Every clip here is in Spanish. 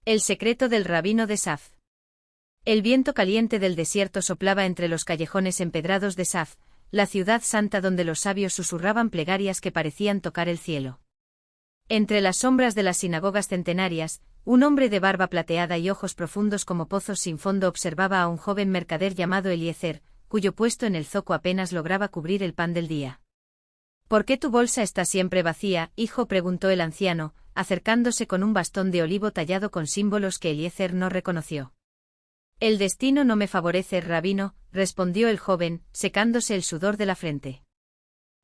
El secreto del rabino de Saf. El viento caliente del desierto soplaba entre los callejones empedrados de Saf, la ciudad santa donde los sabios susurraban plegarias que parecían tocar el cielo. Entre las sombras de las sinagogas centenarias, un hombre de barba plateada y ojos profundos como pozos sin fondo observaba a un joven mercader llamado Eliezer, cuyo puesto en el zoco apenas lograba cubrir el pan del día. ¿Por qué tu bolsa está siempre vacía, hijo?, preguntó el anciano, acercándose con un bastón de olivo tallado con símbolos que Eliezer no reconoció. El destino no me favorece, rabino, respondió el joven, secándose el sudor de la frente.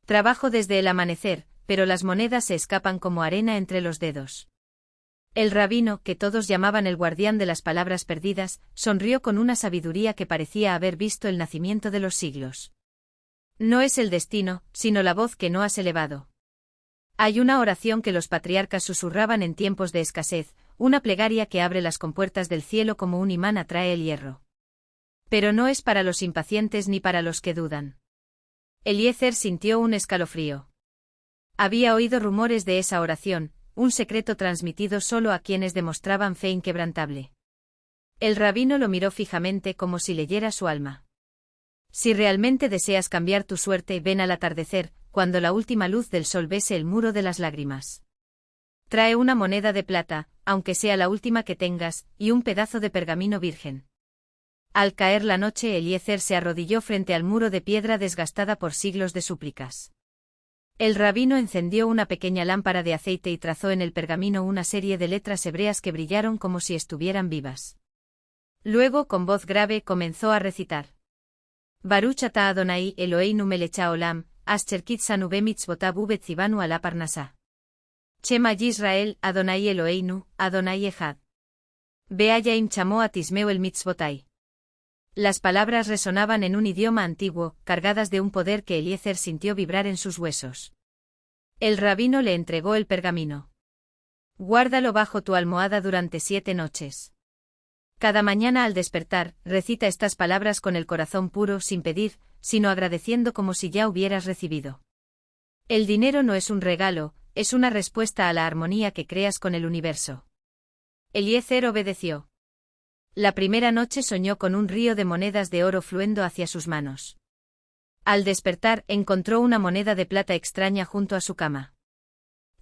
Trabajo desde el amanecer, pero las monedas se escapan como arena entre los dedos. El rabino, que todos llamaban el guardián de las palabras perdidas, sonrió con una sabiduría que parecía haber visto el nacimiento de los siglos. No es el destino, sino la voz que no has elevado. Hay una oración que los patriarcas susurraban en tiempos de escasez, una plegaria que abre las compuertas del cielo como un imán atrae el hierro. Pero no es para los impacientes ni para los que dudan. Eliezer sintió un escalofrío. Había oído rumores de esa oración, un secreto transmitido solo a quienes demostraban fe inquebrantable. El rabino lo miró fijamente como si leyera su alma. Si realmente deseas cambiar tu suerte, ven al atardecer, cuando la última luz del sol bese el muro de las lágrimas. Trae una moneda de plata, aunque sea la última que tengas, y un pedazo de pergamino virgen. Al caer la noche, Eliezer se arrodilló frente al muro de piedra desgastada por siglos de súplicas. El rabino encendió una pequeña lámpara de aceite y trazó en el pergamino una serie de letras hebreas que brillaron como si estuvieran vivas. Luego, con voz grave, comenzó a recitar. Baruch ata Adonai Eloheinu melech haolam, asher kitzanu bemitzvotav ubetzivanu ala parnasá. Shema Yisrael, Adonai Eloheinu, Adonai Echad. Be'ayim chamó atismeu el mitzvotai. Las palabras resonaban en un idioma antiguo, cargadas de un poder que Eliezer sintió vibrar en sus huesos. El rabino le entregó el pergamino. Guárdalo bajo tu almohada durante 7 noches. Cada mañana al despertar, recita estas palabras con el corazón puro, sin pedir, sino agradeciendo como si ya hubieras recibido. El dinero no es un regalo, es una respuesta a la armonía que creas con el universo. Eliezer obedeció. La primera noche soñó con un río de monedas de oro fluendo hacia sus manos. Al despertar, encontró una moneda de plata extraña junto a su cama.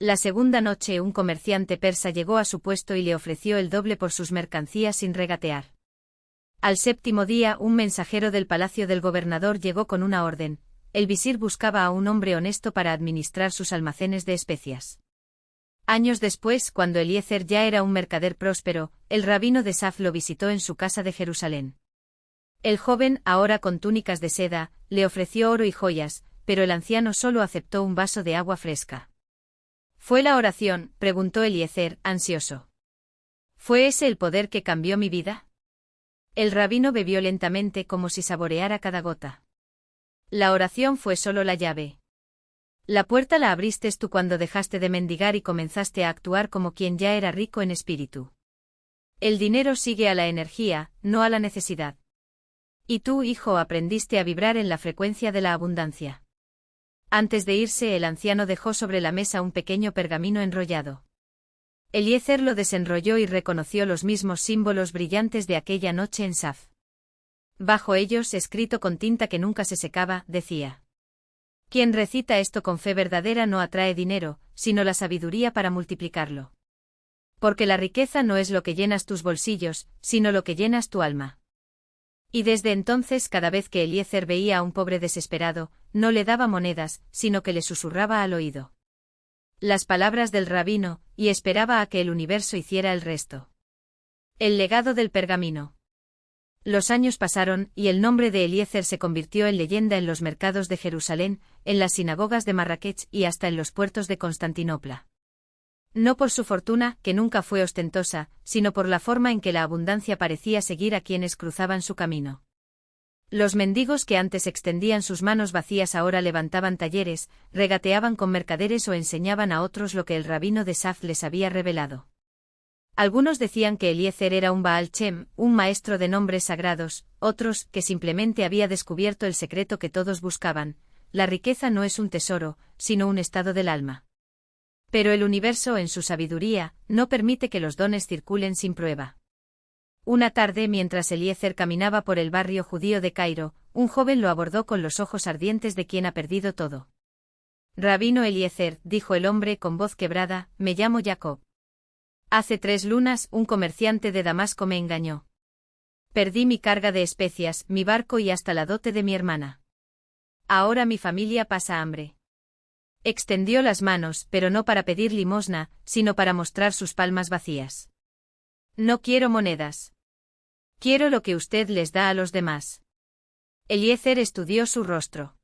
La segunda noche un comerciante persa llegó a su puesto y le ofreció el doble por sus mercancías sin regatear. Al séptimo día un mensajero del palacio del gobernador llegó con una orden. El visir buscaba a un hombre honesto para administrar sus almacenes de especias. Años después, cuando Eliezer ya era un mercader próspero, el rabino de Saf lo visitó en su casa de Jerusalén. El joven, ahora con túnicas de seda, le ofreció oro y joyas, pero el anciano solo aceptó un vaso de agua fresca. ¿Fue la oración?, preguntó Eliezer, ansioso. ¿Fue ese el poder que cambió mi vida? El rabino bebió lentamente como si saboreara cada gota. La oración fue solo la llave. La puerta la abriste tú cuando dejaste de mendigar y comenzaste a actuar como quien ya era rico en espíritu. El dinero sigue a la energía, no a la necesidad. Y tú, hijo, aprendiste a vibrar en la frecuencia de la abundancia. Antes de irse, el anciano dejó sobre la mesa un pequeño pergamino enrollado. Eliezer lo desenrolló y reconoció los mismos símbolos brillantes de aquella noche en Saf. Bajo ellos, escrito con tinta que nunca se secaba, decía: quien recita esto con fe verdadera no atrae dinero, sino la sabiduría para multiplicarlo. Porque la riqueza no es lo que llenas tus bolsillos, sino lo que llenas tu alma. Y desde entonces, cada vez que Eliezer veía a un pobre desesperado, no le daba monedas, sino que le susurraba al oído las palabras del rabino, y esperaba a que el universo hiciera el resto. El legado del pergamino. Los años pasaron, y el nombre de Eliezer se convirtió en leyenda en los mercados de Jerusalén, en las sinagogas de Marrakech y hasta en los puertos de Constantinopla. No por su fortuna, que nunca fue ostentosa, sino por la forma en que la abundancia parecía seguir a quienes cruzaban su camino. Los mendigos que antes extendían sus manos vacías ahora levantaban talleres, regateaban con mercaderes o enseñaban a otros lo que el rabino de Saf les había revelado. Algunos decían que Eliezer era un Baal Shem, un maestro de nombres sagrados, otros, que simplemente había descubierto el secreto que todos buscaban: la riqueza no es un tesoro, sino un estado del alma. Pero el universo, en su sabiduría, no permite que los dones circulen sin prueba. Una tarde, mientras Eliezer caminaba por el barrio judío de Cairo, un joven lo abordó con los ojos ardientes de quien ha perdido todo. Rabino Eliezer, dijo el hombre con voz quebrada, me llamo Jacob. Hace 3 lunas, un comerciante de Damasco me engañó. Perdí mi carga de especias, mi barco y hasta la dote de mi hermana. Ahora mi familia pasa hambre. Extendió las manos, pero no para pedir limosna, sino para mostrar sus palmas vacías. No quiero monedas. Quiero lo que usted les da a los demás. Eliezer estudió su rostro.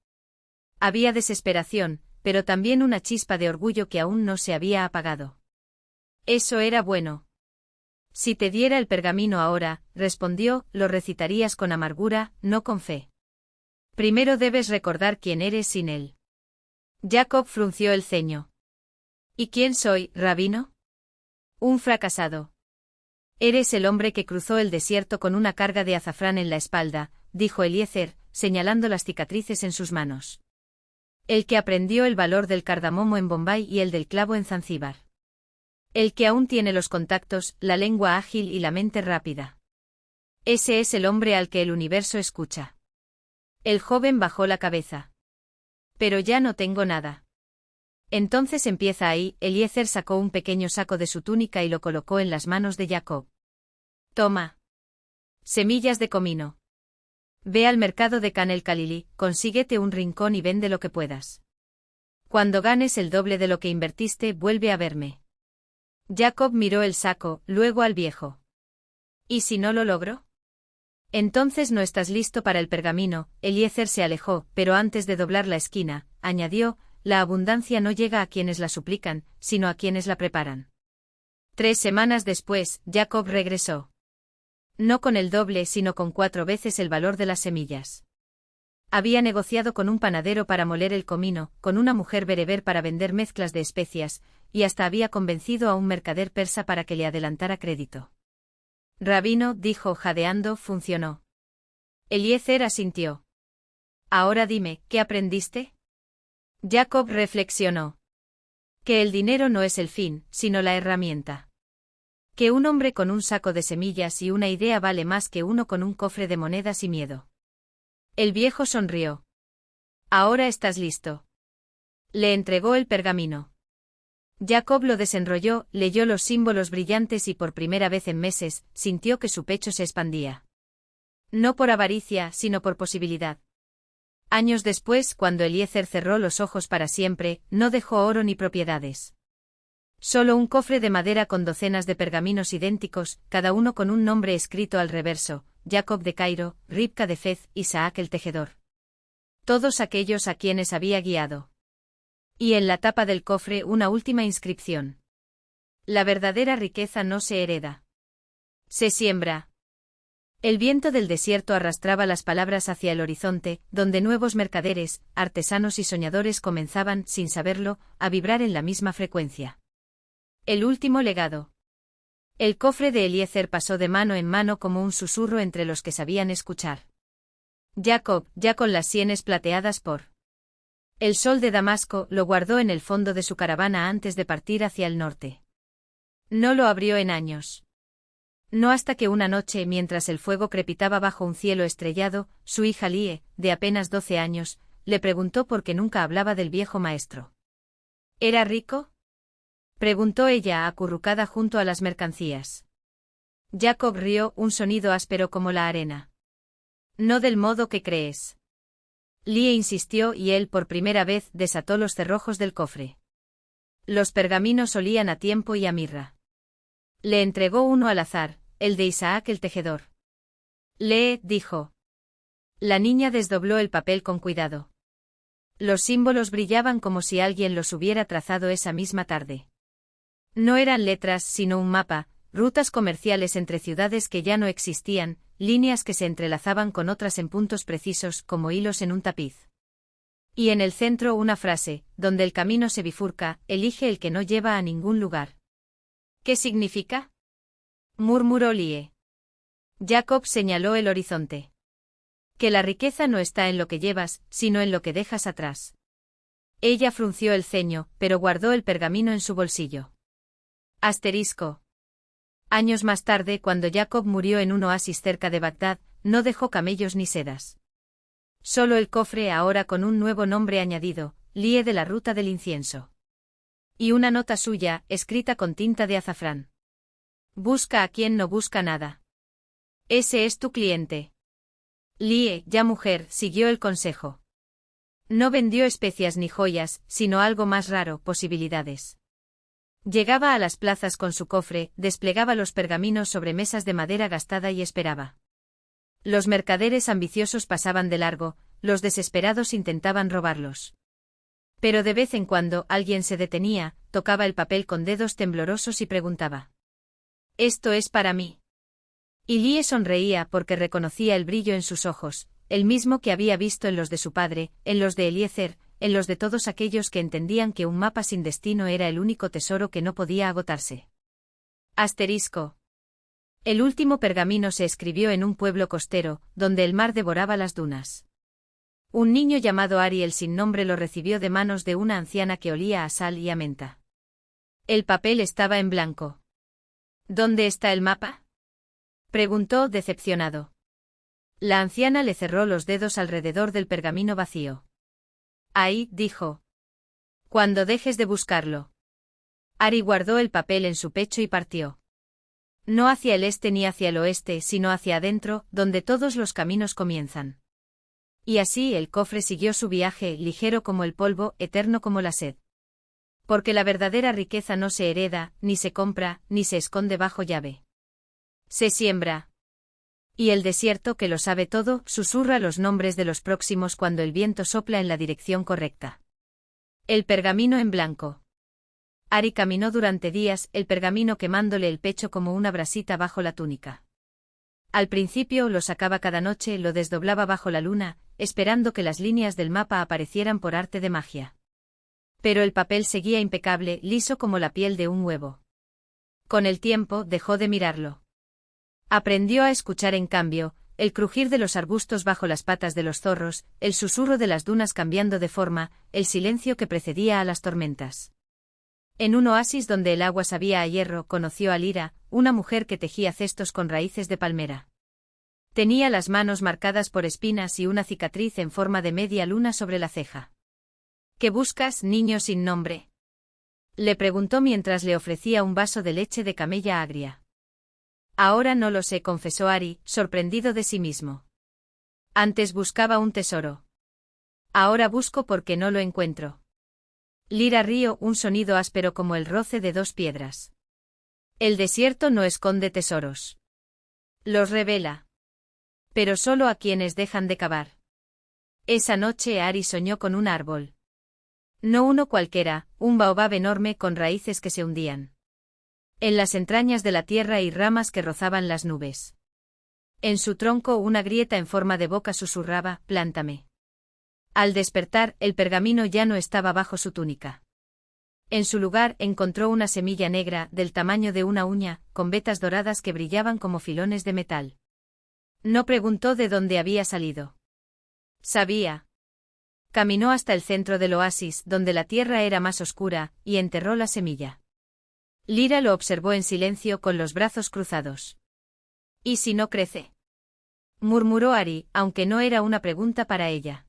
Había desesperación, pero también una chispa de orgullo que aún no se había apagado. Eso era bueno. Si te diera el pergamino ahora, respondió, lo recitarías con amargura, no con fe. Primero debes recordar quién eres sin él. Jacob frunció el ceño. ¿Y quién soy, rabino? Un fracasado. Eres el hombre que cruzó el desierto con una carga de azafrán en la espalda, dijo Eliezer, señalando las cicatrices en sus manos. El que aprendió el valor del cardamomo en Bombay y el del clavo en Zanzíbar. El que aún tiene los contactos, la lengua ágil y la mente rápida. Ese es el hombre al que el universo escucha. El joven bajó la cabeza. Pero ya no tengo nada. Entonces empieza ahí. Eliezer sacó un pequeño saco de su túnica y lo colocó en las manos de Jacob. Toma. Semillas de comino. Ve al mercado de Khan el-Khalili, consíguete un rincón y vende lo que puedas. Cuando ganes el doble de lo que invertiste, vuelve a verme. Jacob miró el saco, luego al viejo. ¿Y si no lo logro? Entonces no estás listo para el pergamino. Eliezer se alejó, pero antes de doblar la esquina, añadió, la abundancia no llega a quienes la suplican, sino a quienes la preparan. 3 semanas después, Jacob regresó. No con el doble, sino con 4 veces el valor de las semillas. Había negociado con un panadero para moler el comino, con una mujer bereber para vender mezclas de especias, y hasta había convencido a un mercader persa para que le adelantara crédito. Rabino, dijo jadeando, funcionó. Eliezer asintió. Ahora dime, ¿qué aprendiste? Jacob reflexionó. Que el dinero no es el fin, sino la herramienta. Que un hombre con un saco de semillas y una idea vale más que uno con un cofre de monedas y miedo. El viejo sonrió. Ahora estás listo. Le entregó el pergamino. Jacob lo desenrolló, leyó los símbolos brillantes y por primera vez en meses, sintió que su pecho se expandía. No por avaricia, sino por posibilidad. Años después, cuando Eliezer cerró los ojos para siempre, no dejó oro ni propiedades. Solo un cofre de madera con docenas de pergaminos idénticos, cada uno con un nombre escrito al reverso, Jacob de Cairo, Ribka de Fez, Isaac el tejedor. Todos aquellos a quienes había guiado. Y en la tapa del cofre una última inscripción. La verdadera riqueza no se hereda. Se siembra. El viento del desierto arrastraba las palabras hacia el horizonte, donde nuevos mercaderes, artesanos y soñadores comenzaban, sin saberlo, a vibrar en la misma frecuencia. El último legado. El cofre de Eliezer pasó de mano en mano como un susurro entre los que sabían escuchar. Jacob, ya con las sienes plateadas por el sol de Damasco, lo guardó en el fondo de su caravana antes de partir hacia el norte. No lo abrió en años. No hasta que una noche, mientras el fuego crepitaba bajo un cielo estrellado, su hija Lie, de apenas 12 años, le preguntó por qué nunca hablaba del viejo maestro. ¿Era rico?, preguntó ella, acurrucada junto a las mercancías. Jacob rió, un sonido áspero como la arena. No del modo que crees. Lie insistió y él por primera vez desató los cerrojos del cofre. Los pergaminos olían a tiempo y a mirra. Le entregó uno al azar, el de Isaac el tejedor. Lee, dijo. La niña desdobló el papel con cuidado. Los símbolos brillaban como si alguien los hubiera trazado esa misma tarde. No eran letras sino un mapa, rutas comerciales entre ciudades que ya no existían, líneas que se entrelazaban con otras en puntos precisos como hilos en un tapiz. Y en el centro una frase, donde el camino se bifurca, elige el que no lleva a ningún lugar. ¿Qué significa?, murmuró Lie. Jacob señaló el horizonte. Que la riqueza no está en lo que llevas, sino en lo que dejas atrás. Ella frunció el ceño, pero guardó el pergamino en su bolsillo. Asterisco. Años más tarde, cuando Jacob murió en un oasis cerca de Bagdad, no dejó camellos ni sedas. Solo el cofre, ahora con un nuevo nombre añadido, Lie de la Ruta del Incienso. Y una nota suya, escrita con tinta de azafrán. Busca a quien no busca nada. Ese es tu cliente. Lie, ya mujer, siguió el consejo. No vendió especias ni joyas, sino algo más raro, posibilidades. Llegaba a las plazas con su cofre, desplegaba los pergaminos sobre mesas de madera gastada y esperaba. Los mercaderes ambiciosos pasaban de largo, los desesperados intentaban robarlos. Pero de vez en cuando alguien se detenía, tocaba el papel con dedos temblorosos y preguntaba: «¿Esto es para mí?». Y Lie sonreía porque reconocía el brillo en sus ojos, el mismo que había visto en los de su padre, en los de Eliezer, en los de todos aquellos que entendían que un mapa sin destino era el único tesoro que no podía agotarse. Asterisco. El último pergamino se escribió en un pueblo costero, donde el mar devoraba las dunas. Un niño llamado Ari el sin nombre lo recibió de manos de una anciana que olía a sal y a menta. El papel estaba en blanco. ¿Dónde está el mapa?, preguntó decepcionado. La anciana le cerró los dedos alrededor del pergamino vacío. Ahí, dijo. Cuando dejes de buscarlo. Ari guardó el papel en su pecho y partió. No hacia el este ni hacia el oeste, sino hacia adentro, donde todos los caminos comienzan. Y así el cofre siguió su viaje, ligero como el polvo, eterno como la sed. Porque la verdadera riqueza no se hereda, ni se compra, ni se esconde bajo llave. Se siembra. Y el desierto, que lo sabe todo, susurra los nombres de los próximos cuando el viento sopla en la dirección correcta. El pergamino en blanco. Ari caminó durante días, el pergamino quemándole el pecho como una brasita bajo la túnica. Al principio lo sacaba cada noche, lo desdoblaba bajo la luna, esperando que las líneas del mapa aparecieran por arte de magia. Pero el papel seguía impecable, liso como la piel de un huevo. Con el tiempo dejó de mirarlo. Aprendió a escuchar en cambio, el crujir de los arbustos bajo las patas de los zorros, el susurro de las dunas cambiando de forma, el silencio que precedía a las tormentas. En un oasis donde el agua sabía a hierro, conoció a Lira, una mujer que tejía cestos con raíces de palmera. Tenía las manos marcadas por espinas y una cicatriz en forma de media luna sobre la ceja. ¿Qué buscas, niño sin nombre?, le preguntó mientras le ofrecía un vaso de leche de camella agria. Ahora no lo sé, confesó Ari, sorprendido de sí mismo. Antes buscaba un tesoro. Ahora busco porque no lo encuentro. Lira rió, un sonido áspero como el roce de dos piedras. El desierto no esconde tesoros. Los revela. Pero solo a quienes dejan de cavar. Esa noche Ari soñó con un árbol. No uno cualquiera, un baobab enorme con raíces que se hundían en las entrañas de la tierra y ramas que rozaban las nubes. En su tronco una grieta en forma de boca susurraba: «Plántame». Al despertar, el pergamino ya no estaba bajo su túnica. En su lugar encontró una semilla negra, del tamaño de una uña, con vetas doradas que brillaban como filones de metal. No preguntó de dónde había salido. Sabía. Caminó hasta el centro del oasis, donde la tierra era más oscura, y enterró la semilla. Lira lo observó en silencio con los brazos cruzados. ¿Y si no crece?, murmuró Ari, aunque no era una pregunta para ella.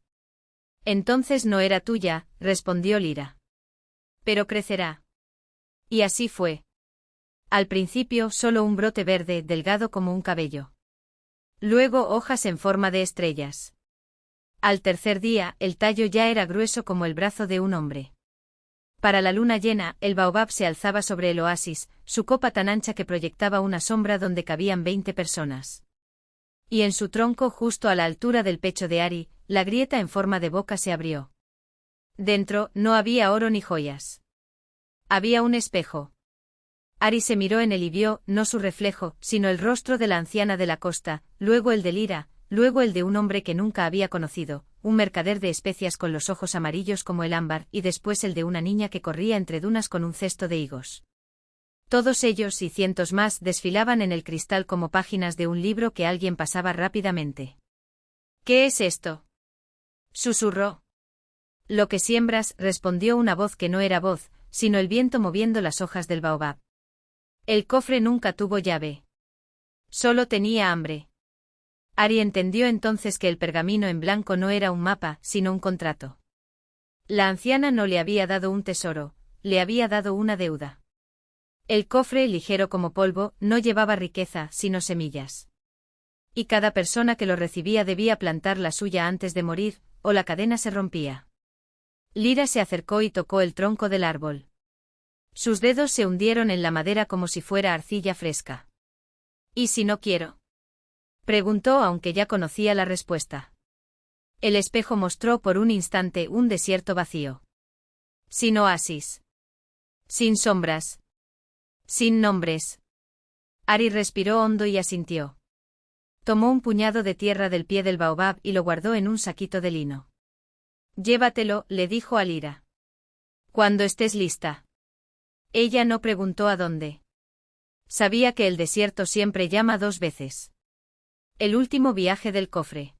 Entonces no era tuya, respondió Lira. Pero crecerá. Y así fue. Al principio solo un brote verde, delgado como un cabello. Luego hojas en forma de estrellas. Al tercer día, el tallo ya era grueso como el brazo de un hombre. Para la luna llena, el baobab se alzaba sobre el oasis, su copa tan ancha que proyectaba una sombra donde cabían 20 personas. Y en su tronco, justo a la altura del pecho de Ari, la grieta en forma de boca se abrió. Dentro, no había oro ni joyas. Había un espejo. Ari se miró en él y vio, no su reflejo, sino el rostro de la anciana de la costa, luego el de Lira, luego el de un hombre que nunca había conocido, un mercader de especias con los ojos amarillos como el ámbar, y después el de una niña que corría entre dunas con un cesto de higos. Todos ellos y cientos más desfilaban en el cristal como páginas de un libro que alguien pasaba rápidamente. «¿Qué es esto?», susurró. Lo que siembras, respondió una voz que no era voz, sino el viento moviendo las hojas del baobab. El cofre nunca tuvo llave. Solo tenía hambre. Ari entendió entonces que el pergamino en blanco no era un mapa, sino un contrato. La anciana no le había dado un tesoro, le había dado una deuda. El cofre, ligero como polvo, no llevaba riqueza, sino semillas. Y cada persona que lo recibía debía plantar la suya antes de morir, o la cadena se rompía. Lyra se acercó y tocó el tronco del árbol. Sus dedos se hundieron en la madera como si fuera arcilla fresca. ¿Y si no quiero? Preguntó, aunque ya conocía la respuesta. El espejo mostró por un instante un desierto vacío. Sin oasis. Sin sombras. Sin nombres. Ari respiró hondo y asintió. Tomó un puñado de tierra del pie del baobab y lo guardó en un saquito de lino. Llévatelo, le dijo a Lyra. Cuando estés lista. Ella no preguntó a dónde. Sabía que el desierto siempre llama dos veces. El último viaje del cofre.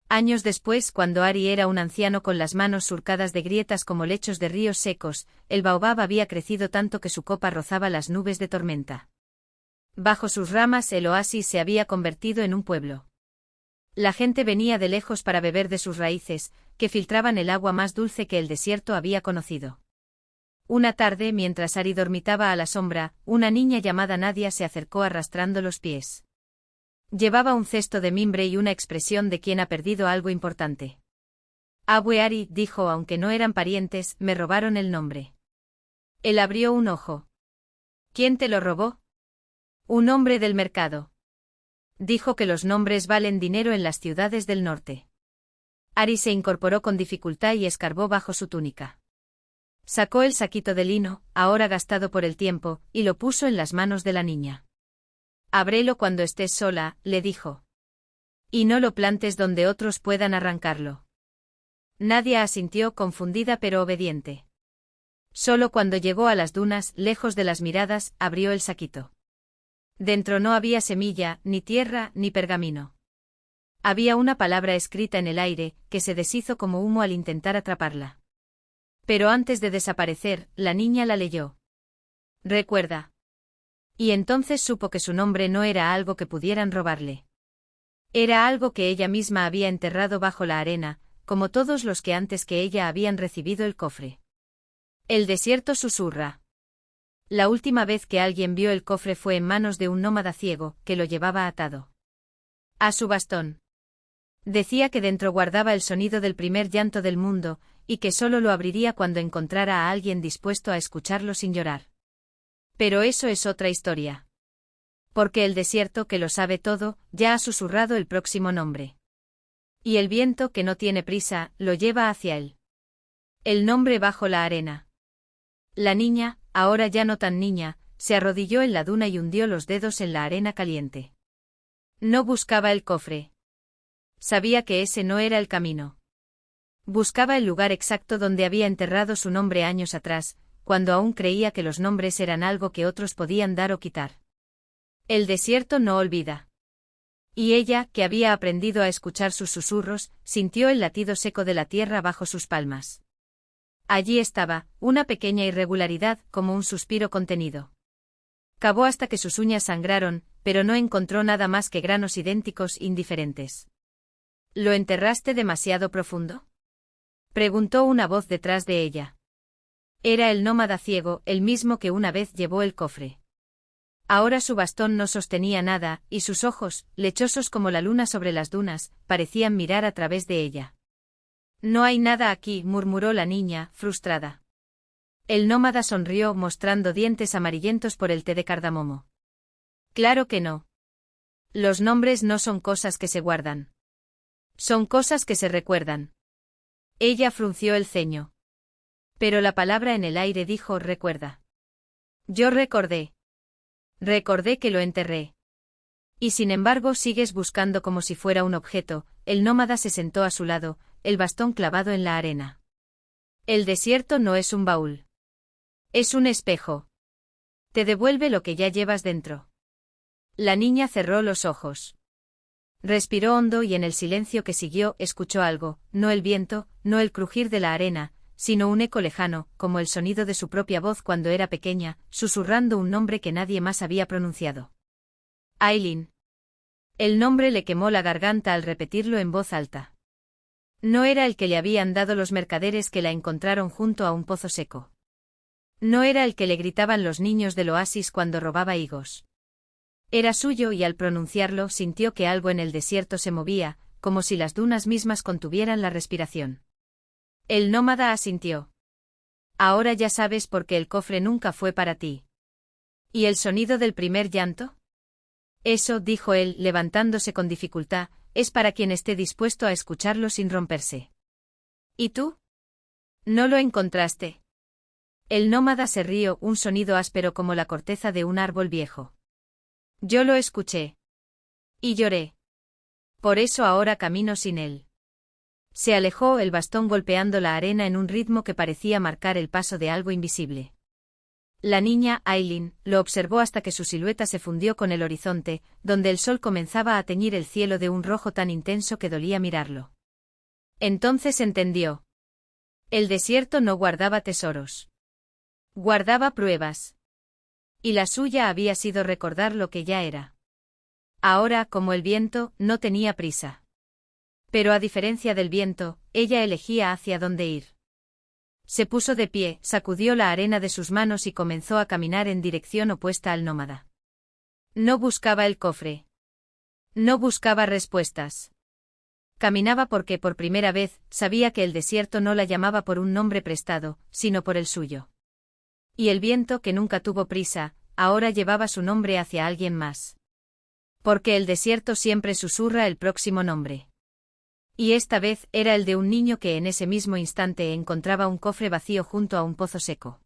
Años después, cuando Ari era un anciano con las manos surcadas de grietas como lechos de ríos secos, el baobab había crecido tanto que su copa rozaba las nubes de tormenta. Bajo sus ramas el oasis se había convertido en un pueblo. La gente venía de lejos para beber de sus raíces, que filtraban el agua más dulce que el desierto había conocido. Una tarde, mientras Ari dormitaba a la sombra, una niña llamada Nadia se acercó arrastrando los pies. Llevaba un cesto de mimbre y una expresión de quien ha perdido algo importante. Abue Ari, dijo, aunque no eran parientes, me robaron el nombre. Él abrió un ojo. ¿Quién te lo robó? Un hombre del mercado. Dijo que los nombres valen dinero en las ciudades del norte. Ari se incorporó con dificultad y escarbó bajo su túnica. Sacó el saquito de lino, ahora gastado por el tiempo, y lo puso en las manos de la niña. Ábrelo cuando estés sola, le dijo. Y no lo plantes donde otros puedan arrancarlo. Nadia asintió, confundida pero obediente. Solo cuando llegó a las dunas, lejos de las miradas, abrió el saquito. Dentro no había semilla, ni tierra, ni pergamino. Había una palabra escrita en el aire, que se deshizo como humo al intentar atraparla. Pero antes de desaparecer, la niña la leyó. Recuerda. Y entonces supo que su nombre no era algo que pudieran robarle. Era algo que ella misma había enterrado bajo la arena, como todos los que antes que ella habían recibido el cofre. El desierto susurra. La última vez que alguien vio el cofre fue en manos de un nómada ciego, que lo llevaba atado a su bastón. Decía que dentro guardaba el sonido del primer llanto del mundo, y que solo lo abriría cuando encontrara a alguien dispuesto a escucharlo sin llorar. Pero eso es otra historia. Porque el desierto, que lo sabe todo, ya ha susurrado el próximo nombre. Y el viento, que no tiene prisa, lo lleva hacia él. El nombre bajo la arena. La niña, ahora ya no tan niña, se arrodilló en la duna y hundió los dedos en la arena caliente. No buscaba el cofre. Sabía que ese no era el camino. Buscaba el lugar exacto donde había enterrado su nombre años atrás, cuando aún creía que los nombres eran algo que otros podían dar o quitar. El desierto no olvida. Y ella, que había aprendido a escuchar sus susurros, sintió el latido seco de la tierra bajo sus palmas. Allí estaba, una pequeña irregularidad, como un suspiro contenido. Cavó hasta que sus uñas sangraron, pero no encontró nada más que granos idénticos indiferentes. ¿Lo enterraste demasiado profundo? Preguntó una voz detrás de ella. Era el nómada ciego, el mismo que una vez llevó el cofre. Ahora su bastón no sostenía nada, y sus ojos, lechosos como la luna sobre las dunas, parecían mirar a través de ella. No hay nada aquí, murmuró la niña, frustrada. El nómada sonrió, mostrando dientes amarillentos por el té de cardamomo. Claro que no. Los nombres no son cosas que se guardan. Son cosas que se recuerdan. Ella frunció el ceño. Pero la palabra en el aire dijo recuerda. Yo recordé. Recordé que lo enterré. Y sin embargo sigues buscando como si fuera un objeto. El nómada se sentó a su lado, el bastón clavado en la arena. El desierto no es un baúl. Es un espejo. Te devuelve lo que ya llevas dentro. La niña cerró los ojos. Respiró hondo y en el silencio que siguió escuchó algo, no el viento, no el crujir de la arena, sino un eco lejano, como el sonido de su propia voz cuando era pequeña, susurrando un nombre que nadie más había pronunciado. Aileen. El nombre le quemó la garganta al repetirlo en voz alta. No era el que le habían dado los mercaderes que la encontraron junto a un pozo seco. No era el que le gritaban los niños del oasis cuando robaba higos. Era suyo y al pronunciarlo sintió que algo en el desierto se movía, como si las dunas mismas contuvieran la respiración. El nómada asintió. Ahora ya sabes por qué el cofre nunca fue para ti. ¿Y el sonido del primer llanto? Eso, dijo él, levantándose con dificultad, es para quien esté dispuesto a escucharlo sin romperse. ¿Y tú? ¿No lo encontraste? El nómada se rió, un sonido áspero como la corteza de un árbol viejo. Yo lo escuché. Y lloré. Por eso ahora camino sin él. Se alejó, el bastón golpeando la arena en un ritmo que parecía marcar el paso de algo invisible. La niña, Aileen, lo observó hasta que su silueta se fundió con el horizonte, donde el sol comenzaba a teñir el cielo de un rojo tan intenso que dolía mirarlo. Entonces entendió. El desierto no guardaba tesoros. Guardaba pruebas. Y la suya había sido recordar lo que ya era. Ahora, como el viento, no tenía prisa. Pero a diferencia del viento, ella elegía hacia dónde ir. Se puso de pie, sacudió la arena de sus manos y comenzó a caminar en dirección opuesta al nómada. No buscaba el cofre. No buscaba respuestas. Caminaba porque por primera vez sabía que el desierto no la llamaba por un nombre prestado, sino por el suyo. Y el viento, que nunca tuvo prisa, ahora llevaba su nombre hacia alguien más. Porque el desierto siempre susurra el próximo nombre. Y esta vez era el de un niño que en ese mismo instante encontraba un cofre vacío junto a un pozo seco.